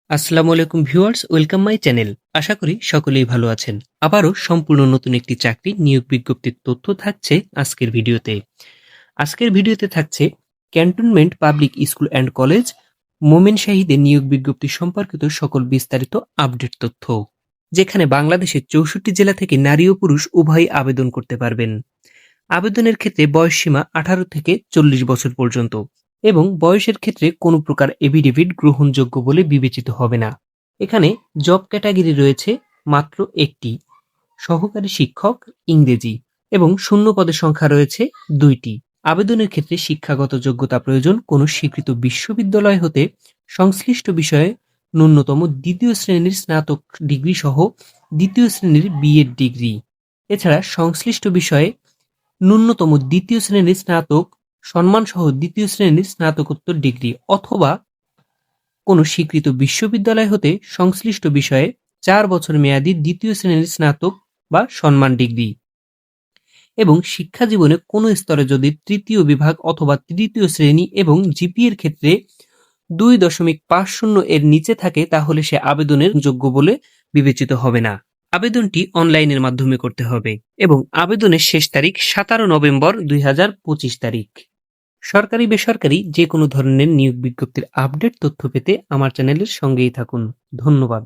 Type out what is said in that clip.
আসসালামু আলাইকুম viewers, welcome my channel. আশা করি সকলেই ভালো আছেন। আবারও সম্পূর্ণ নতুন একটি চাকরি নিয়োগ বিজ্ঞপ্তির তথ্য থাকছে আজকের ভিডিওতে। আজকের ভিডিওতে থাকছে cantonment public school and college মোমেনশাহিদের নিয়োগ বিজ্ঞপ্তি সম্পর্কিত সকল বিস্তারিত আপডেট তথ্য, যেখানে বাংলাদেশের 64 জেলা থেকে নারী ও পুরুষ উভয়ই আবেদন করতে পারবেন। আবেদনের ক্ষেত্রে বয়সসীমা 18 থেকে 40 বছর পর্যন্ত এবং বয়সের ক্ষেত্রে কোনো প্রকার এফিডেভিট গ্রহণযোগ্য বলে বিবেচিত হবে না। এখানে জব ক্যাটাগরি রয়েছে মাত্র একটি, সহকারী শিক্ষক ইংরেজি, এবং শূন্য পদের সংখ্যা রয়েছে 2টি। আবেদনের ক্ষেত্রে শিক্ষাগত যোগ্যতা প্রয়োজন কোনো স্বীকৃত বিশ্ববিদ্যালয় হতে সংশ্লিষ্ট বিষয়ে ন্যূনতম দ্বিতীয় শ্রেণীর স্নাতক ডিগ্রি সহ দ্বিতীয় শ্রেণীর বিএড ডিগ্রি, এছাড়া সংশ্লিষ্ট বিষয়ে ন্যূনতম দ্বিতীয় শ্রেণীর স্নাতক সম্মানসহ দ্বিতীয় শ্রেণীর স্নাতকোত্তর ডিগ্রি অথবা কোনো স্বীকৃত বিশ্ববিদ্যালয় হতে সংশ্লিষ্ট বিষয়ে 4 বছর মেয়াদী দ্বিতীয় শ্রেণীর স্নাতক বা সম্মান ডিগ্রি, এবং শিক্ষা জীবনে কোনো স্তরে যদি তৃতীয় বিভাগ অথবা তৃতীয় শ্রেণী এবং জিপিএর ক্ষেত্রে 2.50 এর নিচে থাকে তাহলে সে আবেদনের যোগ্য বলে বিবেচিত হবে না। আবেদনটি অনলাইনের মাধ্যমে করতে হবে এবং আবেদনের শেষ তারিখ 17 নভেম্বর 2025 তারিখ। সরকারি বেসরকারি যে কোনো ধরনের নিয়োগ বিজ্ঞপ্তির আপডেট তথ্য পেতে আমার চ্যানেলের সঙ্গেই থাকুন। ধন্যবাদ।